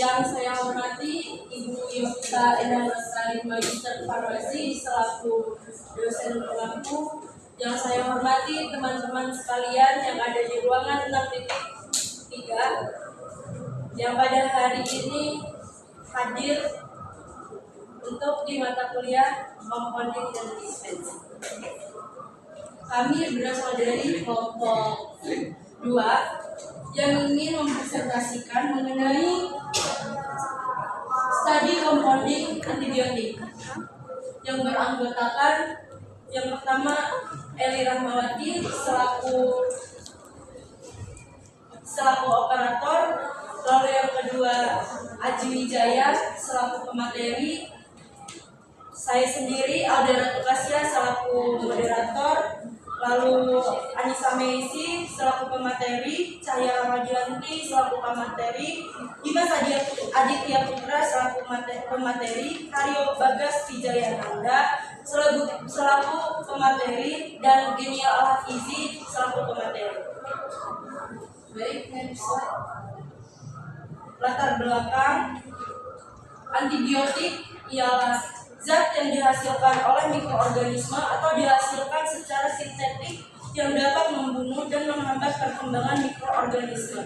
Yang saya hormati Ibu Yovita Endah Lestari, Magister Farmasi selaku dosen pemangku. Yang saya hormati teman-teman sekalian yang ada di ruangan 6.3 yang pada hari ini hadir untuk di mata kuliah compounding dan dispensing. Kami berasal dari kelompok 2 yang ingin mempresentasikan mengenai studi compounding antibiotik yang beranggotakan yang pertama Eli Rahmawati selaku operator, lalu yang kedua Aji Wijaya selaku pemateri, saya sendiri Aldera Tukasya selaku moderator, lalu Anissa Meisi selaku pemateri, Cahya Ramajanti selaku pemateri, Dimas Aditya Putra selaku pemateri, Haryo Bagas Wijayananda selaku pemateri, dan Genial Al-Hafizi selaku pemateri. Baik, next slide. Latar belakang antibiotik ialah zat yang dihasilkan oleh mikroorganisme atau dihasilkan secara sintetik yang dapat membunuh dan menghambat perkembangan mikroorganisme.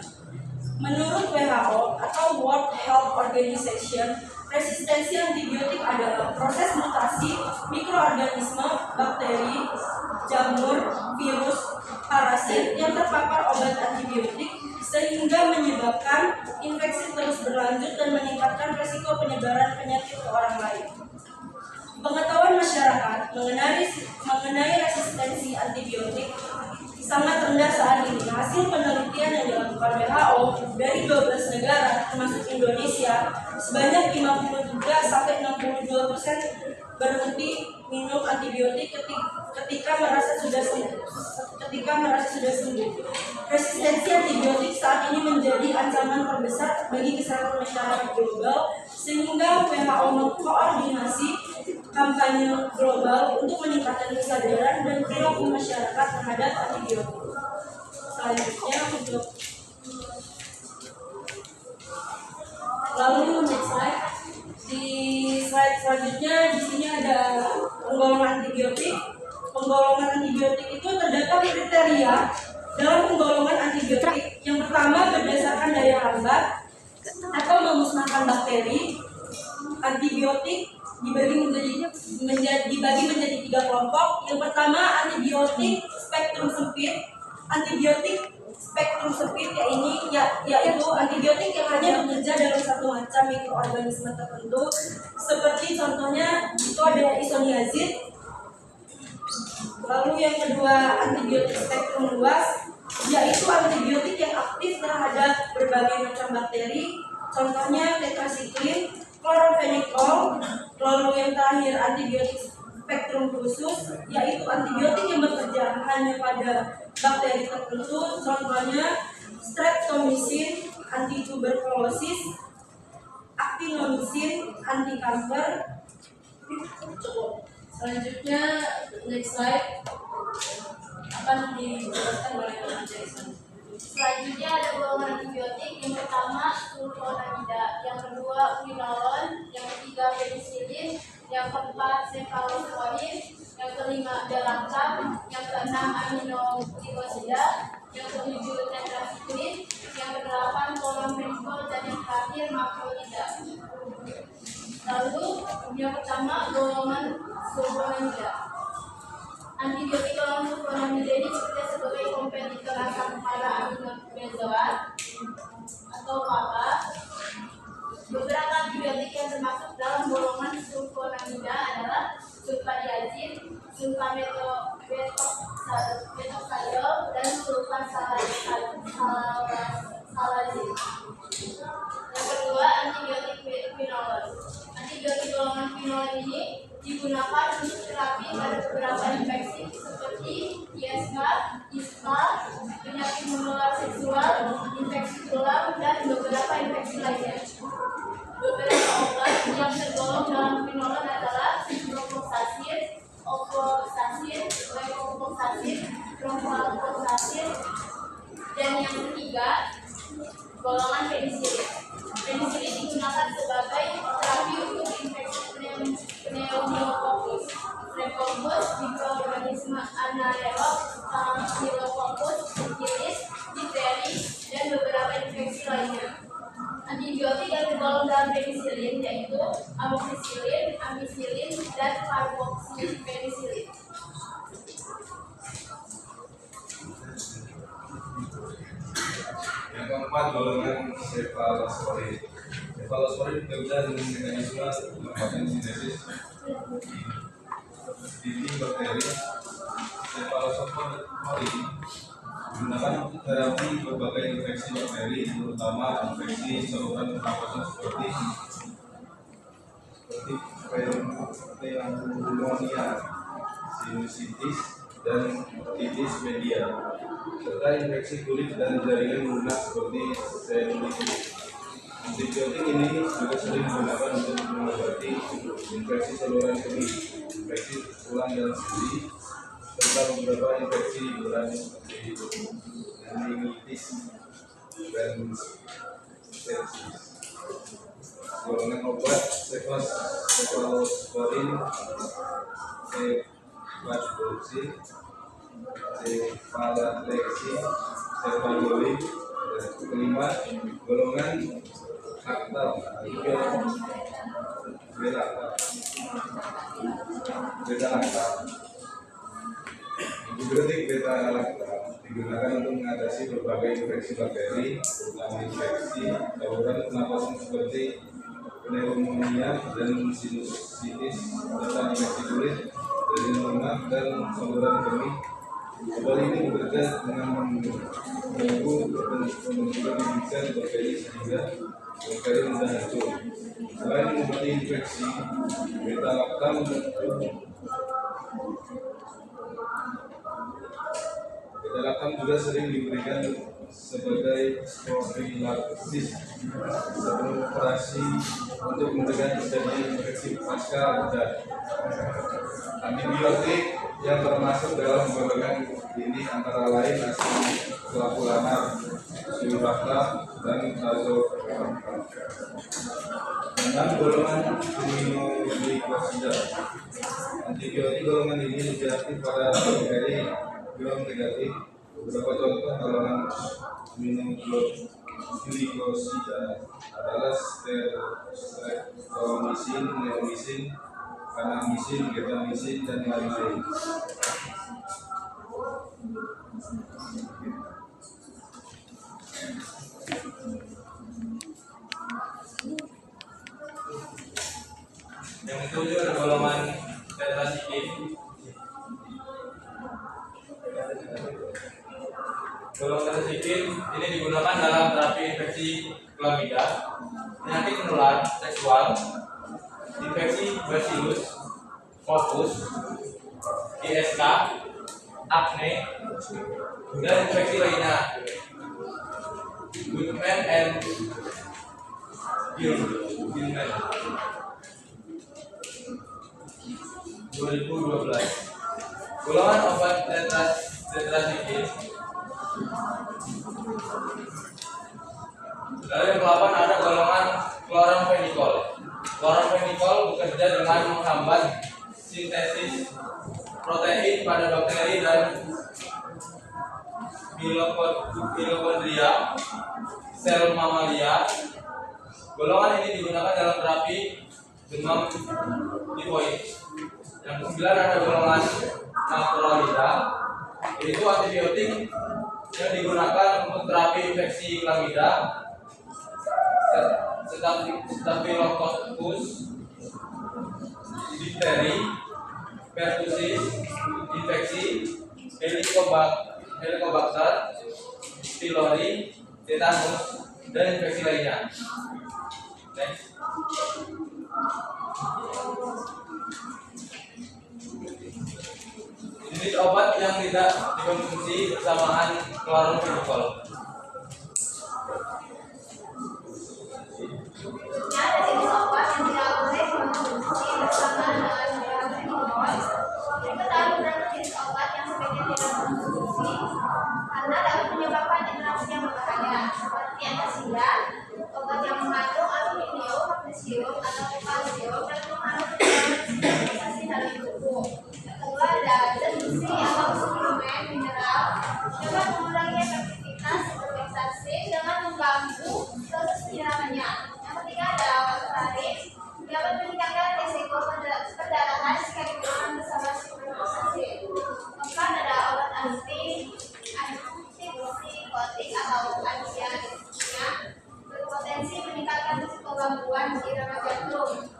Menurut WHO atau World Health Organization, resistensi antibiotik adalah proses mutasi mikroorganisme, bakteri, jamur, virus, parasit yang terpapar obat antibiotik sehingga menyebabkan infeksi terus berlanjut dan meningkatkan risiko penyebaran penyakit ke orang lain. Pengetahuan masyarakat mengenai resistensi antibiotik sangat rendah saat ini. Hasil penelitian yang dilakukan WHO dari 12 negara termasuk Indonesia, sebanyak 53-62% berhenti minum antibiotik ketika merasa sudah sembuh. Resistensi antibiotik saat ini menjadi ancaman terbesar bagi kesehatan masyarakat global, sehingga WHO mengkoordinasi kampanye global untuk meningkatkan kesadaran dan perilaku masyarakat terhadap antibiotik. Selanjutnya next slide. Di slide selanjutnya di sini ada penggolongan antibiotik. Penggolongan antibiotik itu terdapat kriteria dalam penggolongan antibiotik. Yang pertama berdasarkan daya hambat atau memusnahkan bakteri. Antibiotik dibagi menjadi 3 kelompok. Yang pertama antibiotik spektrum sempit. Antibiotik spektrum sempit yaitu antibiotik yang hanya bekerja dalam satu macam mikroorganisme tertentu, seperti contohnya itu ada isoniazid. Lalu yang kedua antibiotik spektrum luas, yaitu antibiotik yang aktif terhadap berbagai macam bakteri, contohnya tetrasiklin, klorofenikol. Lalu yang terakhir antibiotik spektrum khusus, yaitu antibiotik yang bekerja hanya pada bakteri tertentu, contohnya streptomycin, antituberkulosis, actinomycin, anti-kanker. Selanjutnya next slide akan dijelaskan oleh Pak Jason. Selanjutnya ada golongan antibiotik. Yang pertama sulfonamida, yang kedua quinolone, yang ketiga penicillin, yang keempat cefalosporin, yang kelima dalactam, yang keenam aminoglikosida, yang ketujuh tetrasiklin, yang kedelapan klorofenikol, dan yang terakhir makrolida. Lalu yang pertama golongan sulfonamida. Antibiotik golongan sulfonamida ini bekerja sebagai kompetitor asam para aminobenzoat atau PABA. Beberapa antibiotik yang termasuk dalam golongan sulfonamida adalah sulfadiazid, sulfamethoxadiol, dan sulfasalazid. Yang kedua antibiotik quinolone. Antibiotik golongan quinolone ini digunakan untuk terapi pada beberapa infeksi seperti ISK, ISPA, penyakit menular seksual, infeksi tulang, dan beberapa infeksi lainnya. Beberapa obat yang tergolong dalam quinolone adalah ciprofloxacin, ofloxacin, levofloxacin, promethazine, dan yang ketiga golongan penicillin. Penicillin digunakan sebagai terapi untuk infeksi pneumococcus, Streptococcus, mikroorganisme anaerob, Staphylococcus aureus, difteri, dan beberapa infeksi lainnya. Antibiotik yang tergolong dalam penisilin yaitu amoxicillin, ampicillin, dan carboxypenicillin. Yang keempat, golongan cephalosporin. Cephalosporin bekerja dengan mekanisme merupakan sintesis dinding bakteri. Cephalosporin digunakan untuk terapi berbagai infeksi bakteri, terutama infeksi saluran pernapasan seperti pneumonia, sinusitis, dan otitis media, serta infeksi kulit dan jaringan lunak seperti selulitis. Antibiotik ini juga sering digunakan untuk mengobati infeksi saluran kemih, infeksi tulang dan sendi, serta beberapa infeksi berat seperti meningitis dan sepsis. Golongan obat cephalosporin, ceftriaxone, cefalexin, cefalolin. Kelima, golongan aktal beta-lactam. Antibiotik beta-lactam digunakan untuk mengatasi berbagai infeksi bakteri, terutama infeksi saluran pernapasan seperti pneumonia dan sinusitis, serta infeksi kulit, jaringan lunak, dan saluran kemih. Obat ini bekerja dengan mengganggu pembentukan bibit bakteri sehingga bakteri mudah hancur. Selain mengobati infeksi, beta-lactam juga sering diberikan sebagai profilaksis sebelum operasi untuk mencegah terjadinya infeksi pasca bedah. Antibiotik yang termasuk dalam golongan ini antara lain aceclofenac, sulfata, dan azoflutamida. Dengan golongan aminoglikosida, antibiotik golongan ini lebih aktif pada bakteri gram negatif. Beberapa contoh golongan aminoglikosida adalah streptomycin, neomycin, kanamycin, gentamicin, dan lain-lain. Yang ketujuh ada golongan tetrasiklik. Golongan tetrasiklik ini digunakan dalam terapi infeksi klamida, penyakit menular seksual, infeksi bacillus, morbus, ISK, akne, dan infeksi lainnya. Goodman and Gilman 2012. Golongan obat tetrasiklik. Lalu yang ke-8 ada golongan chloramphenicol. Chloramphenicol bekerja dengan menghambat sintesis protein pada bakteri dan mitokondria sel mamalia. Golongan ini digunakan dalam terapi demam tifoid. Yang ke-9 ada golongan macrolida, yaitu antibiotik yang digunakan untuk terapi infeksi klamida, Staphylococcus, difteri, pertussis, infeksi Helicobacter pylori, tetanus, dan infeksi lainnya. Next. Jenis obat yang tidak dikonsumsi bersamaan chloramphenicol. Ada jenis obat yang tidak boleh dikonsumsi bersamaan dengan chloramphenicol. Berikut ada beberapa jenis obat yang sebaiknya tidak dikonsumsi karena dapat menyebabkan interaksi yang berbahaya, seperti antasida, obat yang mengandung aluminium, kalsium atau kalsium dan mempengaruhi imunisasi dalam tubuh. Yang kedua ada zat besi atau suplemen mineral dapat mengurangi efektivitas imunisasi dengan mengganggu proses penyerapannya. Yang ketiga ada warfarin dapat meningkatkan risiko perdarahan jika digunakan bersama suplementasi. Keempat ada obat antipsikotik atau antiaritmia berpotensi meningkatkan risiko gangguan irama jantung.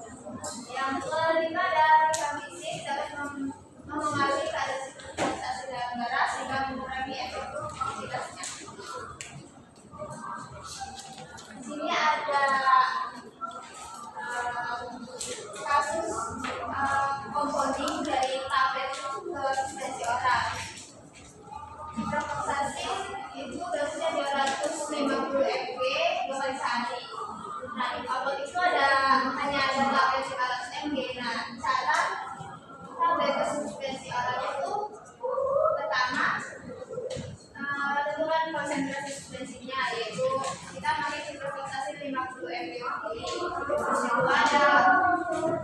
Yang kelima ada rifampicin dapat memengaruhi keadaan sinkronisasi dalam darah sehingga mengurangi efektivitasnya. Di sini ada kasus compounding dari tablet ke suspensi oral. Propoxasin itu dosisnya 250 mg 2 kali sehari. Nah, di tablet itu hanya ada tablet 500 mg. Nah, cara tablet ke suspensi oralnya itu pertama tentukan konsentrasi suspensinya, yaitu kita pakai ciprofloxacin 50 mg. Terus yang kedua ada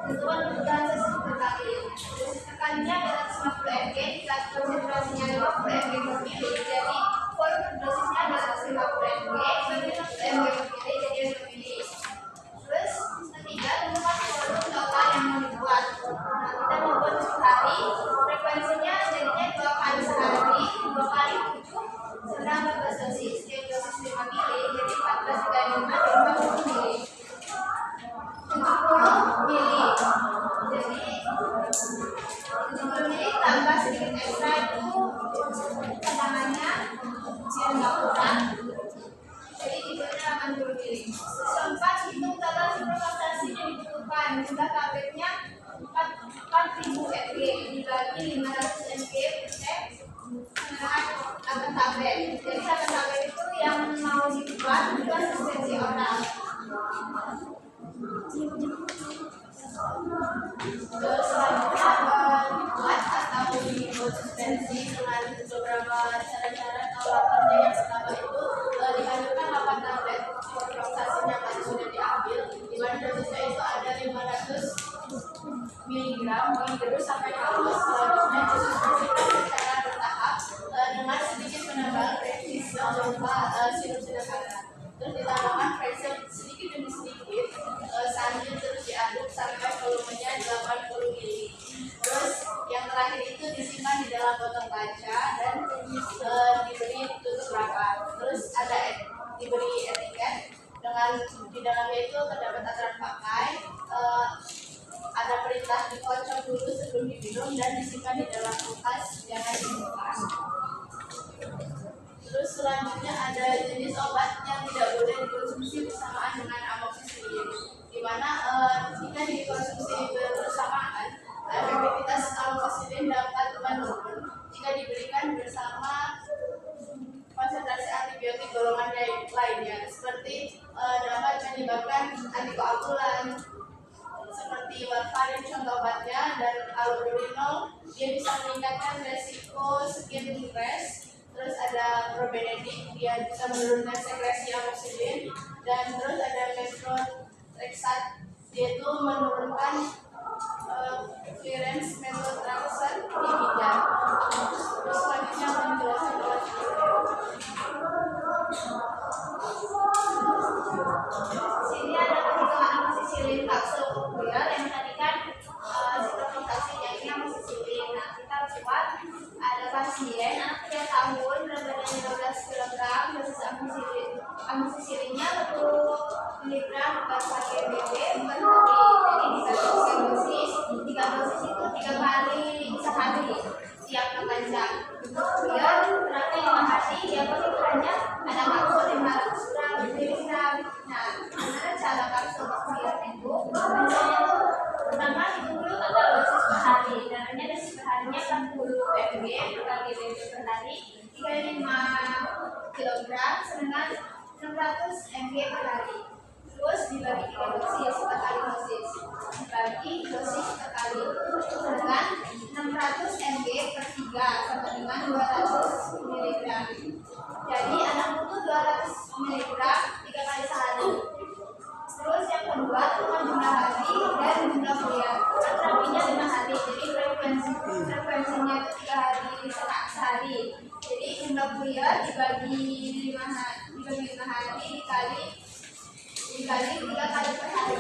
tentukan kebutuhan dosis per kali. Dosis per kalinya 250 mg jika konsentrasinya 50 mg per mili, jadi volume dosisnya 250 mg bagi 50 mg per mili, jadi 2 mili. Terus ketiga tentukan volume total yang mau dibuat. Nah, kita mau buat sehari, frekuensinya jadinya 2 kali sehari, 2 kali 7 sedang 14 dosis, jadi dosis 5 mili, jadi 14 kali 5 jadi 40 mili. 70 mili, jadi 70 mili tambah sedikit ekstra itu cadangannya biar nggak kurang, jadi dibuatnya 80 mili. Keempat, hitung total ciprofloxacin yang dibutuhkan. Jumlah tabletnya 4000 mg dibagi 500 mg per set dengan 8 tablet. Jadi 8 tablet itu yang mau dibuat bukan suspensi oral. Terus selanjutnya dibuat atau dibuat suspensi dengan beberapa cara-cara atau latarnya. Yang pertama itu dihancurkan 8 tablet ciprofloxacin yang tadi sudah diambil, di mana dosisnya itu ada 500 mg terus sampai halus. Selanjutnya disuspensikan secara bertahap dengan sedikit penambahan reaksi berupa sirup sederhana. Terus ditambahkan pressure sedikit demi sedikit sambil terus diaduk sampai volumenya 80 ml. Terus yang terakhir itu disimpan di dalam botol kaca dan diberi tutup rapat. Terus diberi etiket dengan di dalamnya itu terdapat aturan pakai, ada perintah dikocok dulu sebelum diminum dan disimpan di dalam kulkas, jangan dibuka. Terus selanjutnya ada jenis obat yang tidak boleh dikonsumsi bersamaan dengan amoxicillin, di mana jika dikonsumsi bersamaan efektivitas amoxicillin dapat menurun jika diberikan bersama konsentrasi antibiotik golongan lainnya, seperti dapat menyebabkan antikoagulan seperti warfarin contoh obatnya, dan allopurinol dia bisa meningkatkan resiko skin rash. Terus ada probenedict, dia bisa menurunkan sekresi amoxicillin, dan terus ada methotrexate, dia itu menurunkan clearance methotrexate di ginjal. Terus selanjutnya akan dijelaskan oleh sini ada perhitungan amoxicillin kapsul populer yang tadi kan ciprofloxacinnya ini amoxicillin. Nah, kita buat ada pasien anak 3 tahun berat badannya 12 kg, dosis amoxicillinnya 40 mg 4 kali ml per hari. Jadi dibagi 3 dosis itu 3 kali sehari setiap 8 jam. Kemudian beratnya 5 hari, dia pengirimannya ada kapsul 500 gram miligram. Nah, gimana cara kapsul populer itu? Biasanya tuh pertama hitung dulu total dosis per hari. Darahnya dosis per harinya 40 mg per kali ml per hari, 35 kg dengan 600 mg per hari. Terus dibagi 3 dosis per kali dosis, dibagi dosis per kali dengan 600 mg per 3 sama dengan 200 mg. Jadi anak butuh 200 mg 3 kali sehari. Terus yang kedua, tentukan jumlah dikali 3 kali per hari.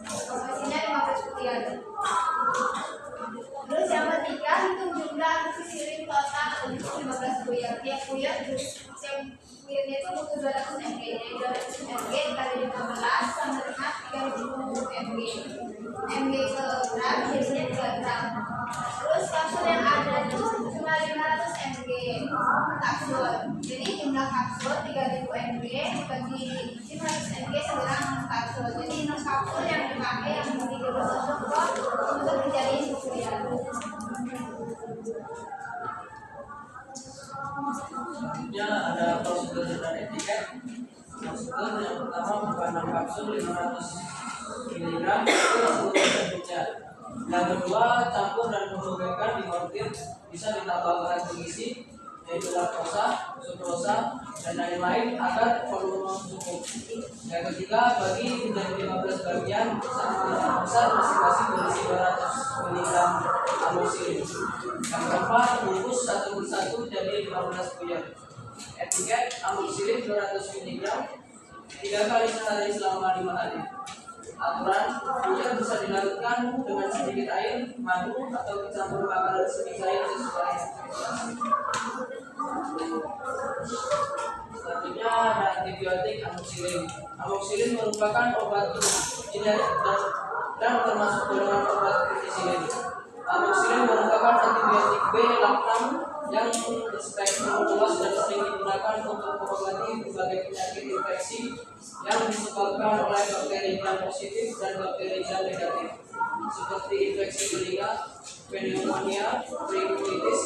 Hasilnya 15 butir. Terus yang ketiga, hitung jumlah amoksisilin total untuk 15 butir. Tiap butir butirnya itu butuh 200 mg. Jadi 200 mg dikali 15 sama dengan 3000 mg. Mg ke gram jadinya 3 gram. Terus kapsul yang ada itu cuma 500 mg kapsul. Jadi jumlah kapsul 3000 mg dibagi 500 mg sama dengan 6 kapsul. Jadi 6 kapsul yang dipakai yang digerus untuk dijadiin butir. Ya, ada prosedur dan etiket. Prosedur yang pertama buka 6 kapsul 500 mg itu langsung saja. Yang kedua, campur dan pembuatan di mortir, bisa ditambahkan pengisi yaitu laktosa, sukrosa, dan lain-lain agar volume cukup. Yang ketiga, bagi menjadi 15 bagian sama besar masing-masing berisi 200 mg amoxicillin. Yang keempat, bungkus satu persatu jadi 15 butir. Etiket amoxicillin 200 mg 3 kali sehari selama 5 hari. Aturan, butir bisa dilarutkan dengan sedikit air, madu, atau dicampur makanan semi-cair sesuai. Selanjutnya ada antibiotik amoxicillin. Amoxicillin merupakan obat generik dan termasuk golongan obat penicillin. Amoxicillin merupakan antibiotik B laktam yang spektrum luas dan sering digunakan untuk mengobati berbagai penyakit infeksi yang disebabkan oleh bakteri gram positif dan bakteri gram negatif, seperti infeksi telinga, pneumonia, bronkitis,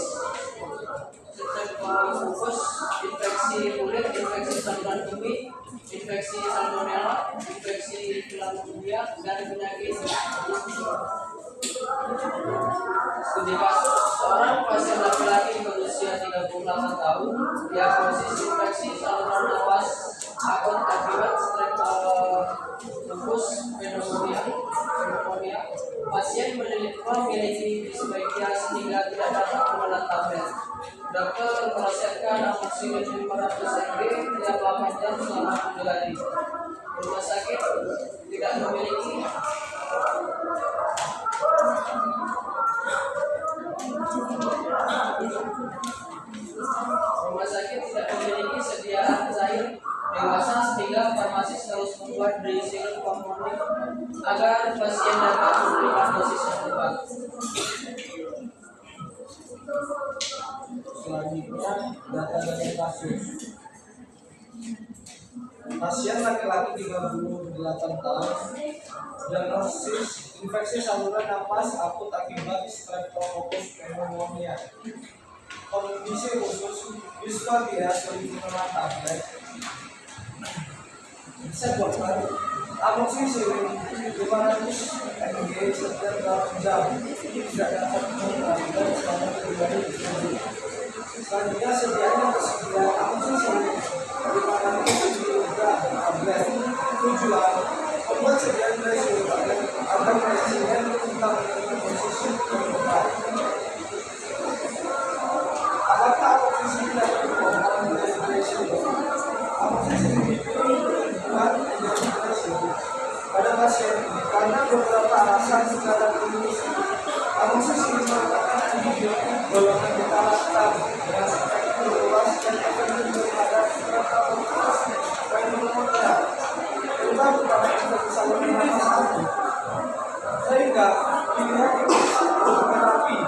streptococcus, infeksi kulit, infeksi saluran kemih, infeksi salmonella, infeksi chlamydia, dan penyakit. Studi kasus, seorang pasien laki-laki berusia 38 tahun diagnosis infeksi saluran nafas akut akibat streptococcus pneumonia. Pasien memiliki dispepsia sehingga tidak dapat menelan tablet. Dokter meresepkan amoxicillin 500 mg tiap 8 jam selama 7 hari. Rumah sakit tidak memiliki sediaan cair dewasa sehingga farmasis harus membuat reusable komponen agar pasien dapat menerima dosis yang tepat. Selanjutnya, data dari kasus. Pasien laki-laki 38 tahun, diagnosis infeksi saluran napas akut akibat streptococcus pneumonia. Kondisi khusus bisa dihasilkan dengan tablet. Sedangkan amoxicillin 500 mg setiap 8 jam tidak dapat mengurangi selama 3 hari tersebut. Selanjutnya sedianya tersedia amoxicillin 500 mg tablet. Tujuan membuat sediaan dari seluruh tablet agar pasien tetap memiliki posisi yang tepat. Apakah amoxicillin dapat dibongkar menjadi depresi? Amoxicillin dipilih bukan menjadi depresi pada pasien ini karena beberapa alasan secara klinis. Amoxicillin merupakan antibiotik golongan beta laktam dengan spektrum luas dan efektif terhadap streptococcus pneumonia, terutama pada infeksi saluran nafas akut. Sehingga pilihan ini untuk terapi.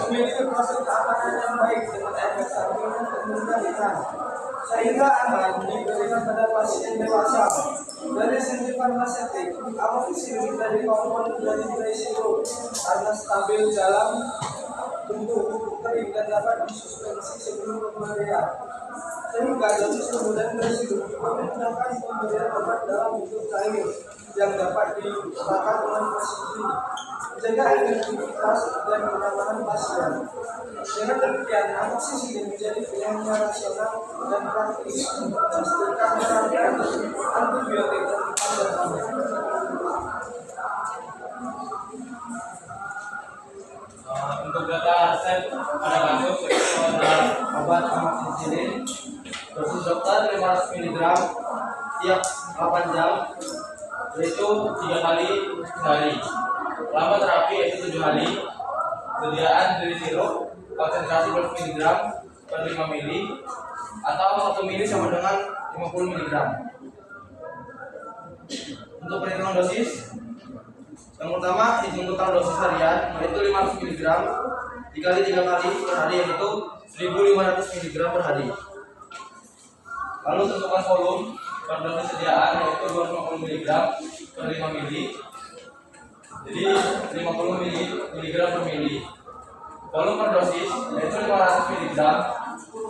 Memiliki proses keamanan yang baik dengan efek samping yang mudah ringan, sehingga aman diberikan pada pasien dewasa. Dari sisi farmaseutik, amoxicillin dari komponen dari beresiko karena stabil dalam bentuk bubuk kering dan dapat disuspensi sebelum pemberian, sehingga dosis kemudian beresiko memudahkan pemberian obat dalam bentuk cair yang dapat digunakan dengan presisi, menjaga efektivitas dan kenyamanan pasien. Dengan demikian, amoxicillin menjadi pilihan rasional dan praktis untuk memastikan peran antibiotik dan pandangan. Untuk data resep pada kasus obat amoxicillin, dosis dokter obat-obatan 500 mg tiap 8 jam, yaitu 3 kali sehari. Lama terapi yaitu 7 hari. Sediaan dari sirup konsentrasi 12 mg per 5 ml atau 1 ml sama dengan 50 mg. Untuk perhitungan dosis, yang pertama hitung total dosis harian yaitu 500 mg dikali 3 kali per hari, yaitu 1500 mg per hari. Lalu tentukan volume per dosis sediaan yaitu 250 mg per 5 ml. Jadi 50 mg per mili. Volume per dosis yaitu 500 mg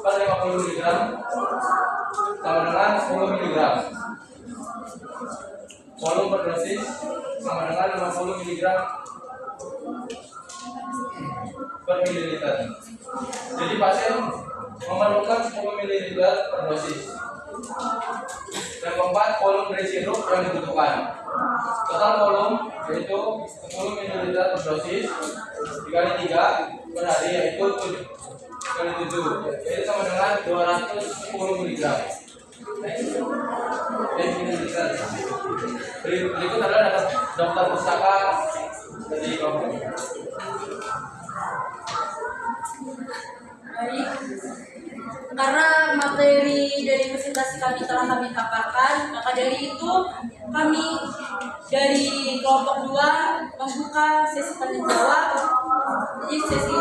per 50 mg sama dengan 10 mg. Volume per dosis sama dengan 50 mg per mililiter. Jadi pasien memerlukan 10 ml per dosis. Yang keempat, volume dari sirup yang dibutuhkan. Total volume yaitu 10 ml per dosis dikali 3 per hari, yaitu 7 kali 7, yaitu sama dengan 210 mg. Berikut adalah daftar pustaka dari kelompok. Baik, karena materi dari presentasi kami telah kami paparkan, maka dari itu kami dari kelompok 2 membuka sesi tanya jawab. Jadi sesi